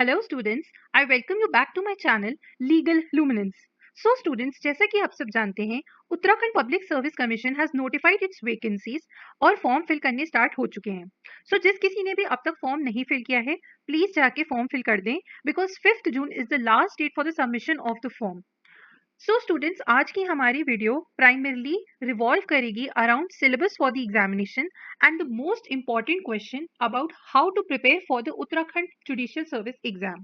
Hello students, I welcome you back to my channel legal luminance. So students, जैसा कि आप सब जानते हैं, Uttarakhand public service commission has notified its vacancies और फॉर्म फिल करने स्टार्ट हो चुके हैं। सो जिस किसी ने भी अब तक फॉर्म नहीं फिल किया है, प्लीज जाके फॉर्म फिल कर दें, because 5th June is the last date for the submission of the form. So students, आज की हमारी वीडियो प्राइमरली रिवॉल्व करेगी around syllabus for the examination and the most important question about how to prepare for the Uttarakhand judicial service exam.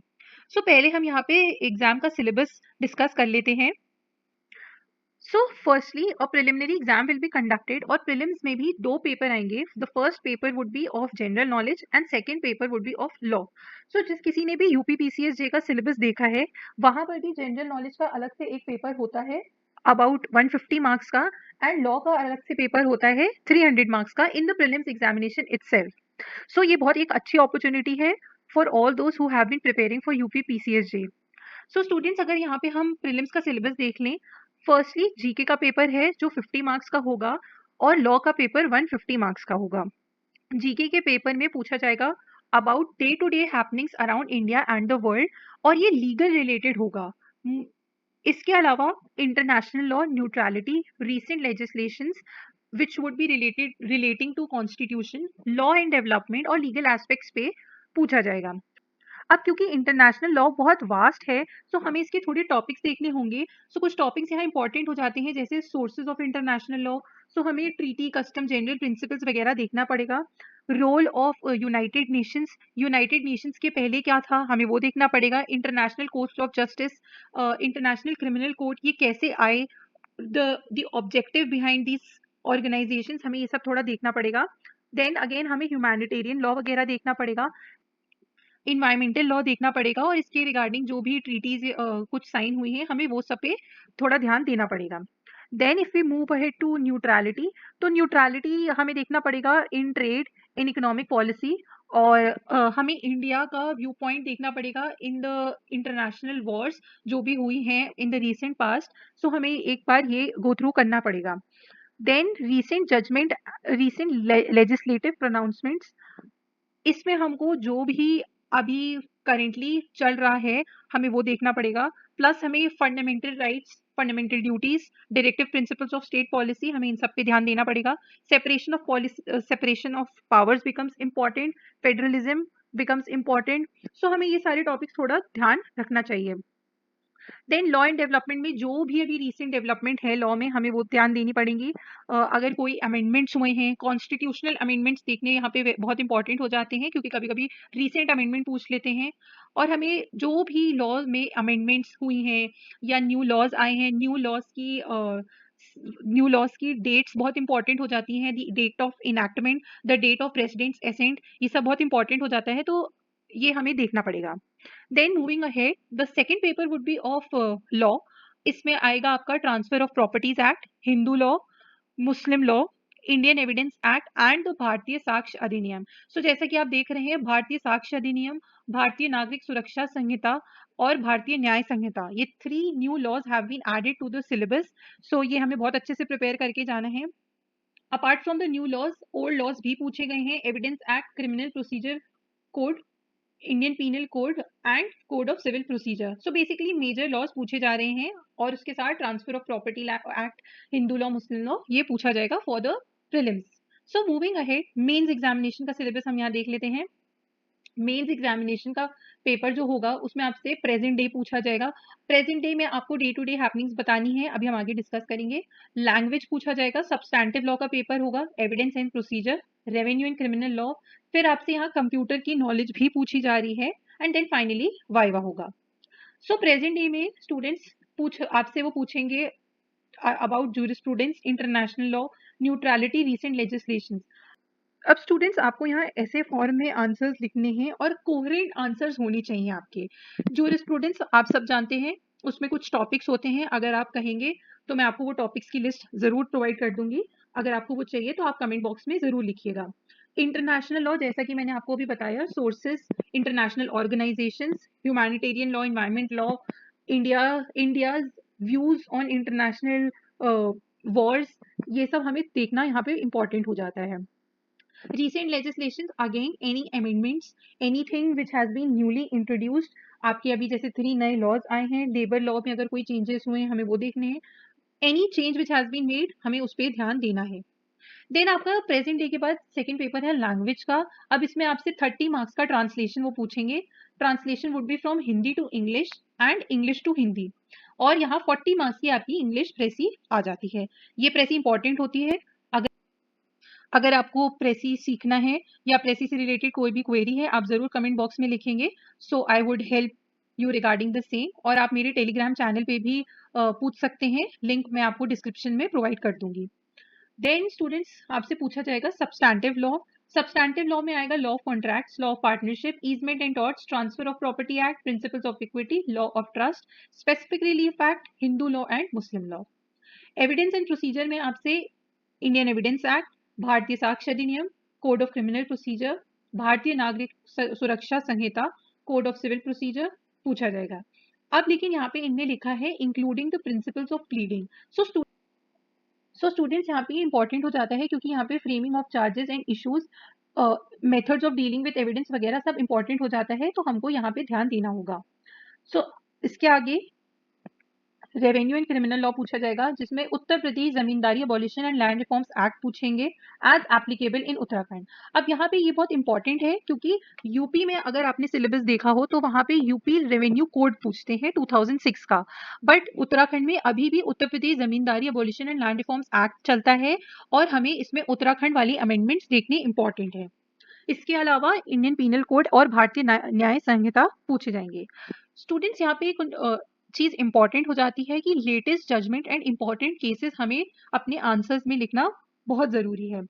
So पहले हम यहाँ पे exam का syllabus discuss कर लेते हैं। So firstly, a preliminary exam will be conducted और prelims में भी दो पेपर आएंगे. The first paper would be of general knowledge and second paper would be of law. So जिस किसी ने भी UPPCSJ का syllabus देखा है, वहाँ पर भी general knowledge का अलग से एक पेपर होता है about 150 marks का and law का अलग से पेपर होता है 300 marks का in the prelims examination itself. So ये बहुत एक अच्छी opportunity है for all those who have been preparing for UPPCSJ. So students, अगर यहाँ पे हम प्रीलिम्स का सिलेबस देख लें, फर्स्टली जीके का पेपर है जो 50 मार्क्स का होगा और लॉ का पेपर 150 मार्क्स का होगा। जीके के पेपर में पूछा जाएगा about day to day happenings around India and the world और ये लीगल रिलेटेड होगा। इसके अलावा international law, neutrality, recent legislations which would be relating to constitution, law and development और लीगल एस्पेक्ट्स पे पूछा जाएगा। अब क्योंकि इंटरनेशनल लॉ बहुत वास्ट है, सो हमें इसके थोड़े टॉपिक्स देखने होंगे। सो कुछ टॉपिक्स यहाँ इंपॉर्टेंट हो जाते हैं, जैसे सोर्सेज ऑफ इंटरनेशनल लॉ। सो हमें ट्रीटी, कस्टम, जनरल प्रिंसिपल्स वगैरह देखना पड़ेगा। रोल ऑफ यूनाइटेड नेशंस के पहले क्या था, हमें वो देखना पड़ेगा। International court of justice, international criminal court, ये कैसे आए, the objective behind this organisations, हमें ये सब थोड़ा देखना पड़ेगा। देन अगेन हमें ह्यूमैनिटेरियन लॉ वगैरह देखना पड़ेगा, इन्वायरमेंटल लॉ देखना पड़ेगा और इसके रिगार्डिंग जो भी ट्रीटीज कुछ साइन हुई हैं, हमें वो सब पे थोड़ा ध्यान देना पड़ेगा। Then if we move ahead to neutrality, तो न्यूट्रलिटी हमें देखना पड़ेगा in trade, in economic policy और हमें इंडिया का व्यू पॉइंट देखना पड़ेगा इन द इंटरनेशनल वॉर्स जो भी हुई हैं in the recent past. So हमें एक बार ये गो थ्रू करना पड़ेगा। Then recent judgement, recent legislative pronouncements, इसमें हमको जो भी अभी करेंटली चल रहा है हमें वो देखना पड़ेगा। प्लस हमें fundamental rights, fundamental duties, directive principles of state policy, हमें इन सब पे ध्यान देना पड़ेगा। Separation of policy, separation of powers becomes important, federalism becomes important. So हमें ये सारे टॉपिक्स थोड़ा ध्यान रखना चाहिए। देन लॉ एंड डेवलपमेंट में जो भी अभी रीसेंट डेवलपमेंट है लॉ में, हमें वो ध्यान देनी पड़ेगी। अगर कोई अमेंडमेंट्स हुए हैं, कॉन्स्टिट्यूशनल अमेंडमेंट्स देखने यहाँ पे बहुत इंपॉर्टेंट हो जाते हैं, क्योंकि कभी कभी रीसेंट अमेंडमेंट पूछ लेते हैं। और हमें जो भी लॉ में अमेंडमेंट्स हुई हैं या न्यू लॉज आए हैं, न्यू लॉज की डेट्स बहुत इंपॉर्टेंट हो जाती हैं। The date of enactment, the date of president's assent, ये सब बहुत इंपॉर्टेंट हो जाता है, तो ये हमें देखना पड़ेगा। Then moving ahead, the second paper would be of law. इसमें आएगा आपका transfer of properties act, Hindu law, Muslim law, Indian evidence act and the Bharatiya Sakshya अधिनियम। सो जैसा कि आप देख रहे हैं, भारतीय साक्ष्य अधिनियम, भारतीय नागरिक सुरक्षा संहिता और भारतीय न्याय संहिता, ये 3 new laws have been added to the syllabus. So ये हमें बहुत अच्छे से प्रिपेयर करके जाना है। Apart from the new laws, old laws भी पूछे गए हैं, evidence act, criminal procedure code, Indian penal code and code of civil procedure. So basically major laws पूछे जा रहे हैं और उसके साथ transfer of property act, Hindu law, Muslim law, ये पूछा जाएगा for the prelims. So moving ahead, mains examination का सिलेबस हम यहाँ देख लेते हैं। मेंस एग्जामिनेशन का पेपर जो होगा उसमें आपसे प्रेजेंट डे पूछा जाएगा। प्रेजेंट डे में आपको डे टू डे हैपनिंग्स बतानी है, अभी हम आगे डिस्कस करेंगे। लैंग्वेज पूछा जाएगा, सब्सटैंटिव लॉ का पेपर होगा, evidence and procedure, revenue and criminal law. फिर आपसे यहाँ कंप्यूटर की नॉलेज भी पूछी जा रही है एंड देन फाइनली वाइवा होगा। सो प्रेजेंट डे में स्टूडेंट्स आपसे वो पूछेंगे about jurisprudence, international law, neutrality, recent legislation. अब स्टूडेंट्स, आपको यहाँ ऐसे फॉर्म में आंसर्स लिखने हैं और कोहेरेंट आंसर्स होने चाहिए आपके। जूरिस्प्रूडेंस आप सब जानते हैं, उसमें कुछ टॉपिक्स होते हैं, अगर आप कहेंगे तो मैं आपको वो टॉपिक्स की लिस्ट जरूर प्रोवाइड कर दूंगी। अगर आपको वो चाहिए तो आप कमेंट बॉक्स में जरूर लिखिएगा। इंटरनेशनल लॉ, जैसा कि मैंने आपको अभी बताया, sources, international organisations, humanitarian law, environment law, India's views on international Wars, ये सब हमें देखना यहाँ पे इंपॉर्टेंट हो जाता है। Recent legislation, again any amendments, anything which has been newly introduced. आपके अभी जैसे 3 नए लॉज आए हैं, लेबर लॉ में अगर कोई चेंजेस हुए हैं हमें वो देखने हैं. Any change which has been made हमें उस पर ध्यान देना है. देन आपका प्रेजेंट डे के बाद सेकंड पेपर है लैंग्वेज का. अब इसमें आपसे 30 मार्क्स का ट्रांसलेशन वो पूछेंगे. Translation would be from Hindi to English and English to Hindi. और यहाँ 40 मार्क्स की आपकी इंग्लिश प्रेसी आ जाती है. ये प्रेसी इंपॉर्टेंट होती है. अगर आपको प्रेसी सीखना है या प्रेसी से रिलेटेड कोई भी क्वेरी है आप जरूर कमेंट बॉक्स में लिखेंगे. So I would help you regarding the same. और आप मेरे टेलीग्राम चैनल पे भी पूछ सकते हैं. लिंक मैं आपको डिस्क्रिप्शन में प्रोवाइड कर दूंगी. देन स्टूडेंट्स आपसे पूछा जाएगा सब्सटैंटिव लॉ. सब्सटैंटिव लॉ में आएगा law of contracts, law of partnership, easement and torts, transfer of property act, principles of equity, law of trust, specific relief act, Hindu law and Muslim law. Evidence and procedure में आपसे Indian evidence act, भारतीय साक्ष्य अधिनियम, code of criminal procedure, भारतीय नागरिक सुरक्षा संहिता, code of civil procedure पूछा जाएगा. अब लेकिन यहाँ पे इनने लिखा है including the principles of pleading. So students यहाँ पे इंपॉर्टेंट हो जाता है क्योंकि यहाँ पे framing of charges and issues, methods of dealing with evidence वगैरह सब इंपॉर्टेंट हो जाता है. तो हमको यहाँ पे ध्यान देना होगा. सो इसके आगे रेवेन्यू एंड क्रिमिनल लॉ पूछा जाएगा जिसमें Uttar Pradesh Zamindari abolition and land reforms act पूछेंगे एज एप्लीकेबल इन उत्तराखंड. अब यहाँ पे ये बहुत इंपॉर्टेंट है क्योंकि यूपी में अगर आपने सिलेबस देखा हो तो वहाँ पे यूपी रेवेन्यू कोड पूछते हैं 2006 का. बट उत्तराखंड में अभी भी Uttar Pradesh Zamindari abolition and land reforms act चलता है और हमें इसमें उत्तराखंड वाली अमेंडमेंट्स देखने इंपॉर्टेंट है. इसके अलावा इंडियन पीनल कोड और भारतीय न्याय संहिता पूछे जाएंगे. स्टूडेंट्स यहाँ पे एक चीज इंपॉर्टेंट हो जाती है कि latest judgement and important cases हमें अपने आंसर्स में लिखना बहुत जरूरी है.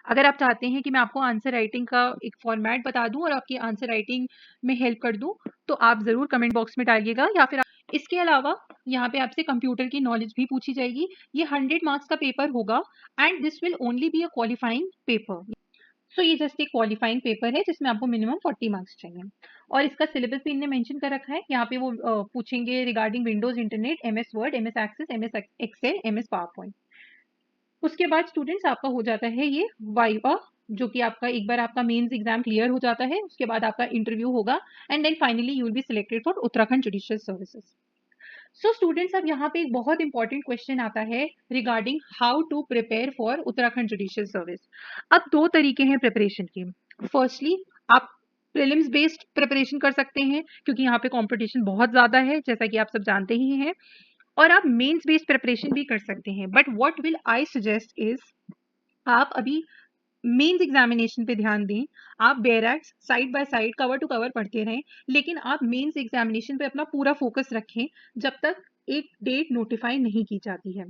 अगर आप चाहते हैं कि मैं आपको आंसर राइटिंग का एक फॉर्मेट बता दूं और आपकी आंसर राइटिंग में हेल्प कर दूं तो आप जरूर कमेंट बॉक्स में डालिएगा. या फिर इसके अलावा यहाँ पे आपसे कंप्यूटर की नॉलेज भी पूछी जाएगी. ये 100 मार्क्स का पेपर होगा and this will only be a qualifying paper. So ये जस्ट एक क्वालिफाइंग पेपर है जिसमें आपको मिनिमम 40 मार्क्स चाहिए. और इसका सिलेबस भी इनने मेंशन कर रखा है. यहाँ पे वो पूछेंगे regarding Windows internet, MS Word, MS Access, MS Excel, MS PowerPoint. उसके बाद स्टूडेंट्स आपका हो जाता है ये वाइवा, जो कि आपका एक बार आपका मेंस एग्जाम क्लियर हो जाता है उसके बाद आपका इंटरव्यू होगा and then finally you will be selected for Uttarakhand judicial services. So students अब यहाँ पे एक बहुत इंपॉर्टेंट क्वेश्चन आता है regarding how to prepare for Uttarakhand judicial service. अब दो तरीके हैं प्रिपरेशन के. फर्स्टली आप प्रीलिम्स बेस्ड प्रिपरेशन कर सकते हैं क्योंकि यहाँ पे कंपटीशन बहुत ज्यादा है जैसा कि आप सब जानते ही हैं. और आप मेंस बेस्ड प्रिपरेशन भी कर सकते हैं. But what will I suggest is आप अभी मेंस एग्जामिनेशन पे ध्यान दें. आप बैरक्स side by side cover to cover पढ़ते रहें लेकिन आप मेंस एग्जामिनेशन पे अपना पूरा फोकस रखें जब तक एक डेट नोटिफाई नहीं की जाती है.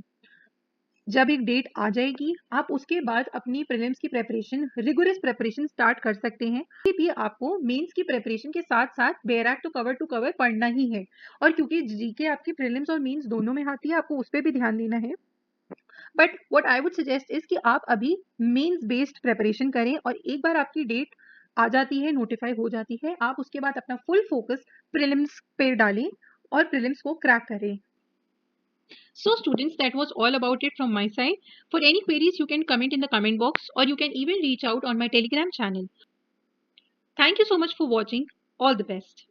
जब एक डेट आ जाएगी आप उसके बाद अपनी प्रीलिम्स की प्रेपरेशन, रिगोरस प्रेपरेशन स्टार्ट कर सकते हैं. ये भी आपको मेंस की प्रेपरेशन के साथ साथ बैरक टू कवर पढ़ना ही है. और क्योंकि जीके आपकी प्रीलिम्स और मेंस दोनों में आती है आपको उस पर भी ध्यान देना है. But what I would suggest is कि आप अभी मेंस बेस्ड प्रेपरेशन करें और एक बार आपकी डेट आ जाती है, नोटिफाई हो जाती है, आप उसके बाद अपना फुल फोकस प्रीलिम्स पे डालें और प्रीलिम्स को क्रैक करें. So students, that was all about it from my side. For any queries, you can comment in the comment box or you can even reach out on my Telegram channel. Thank you so much for watching. All the best.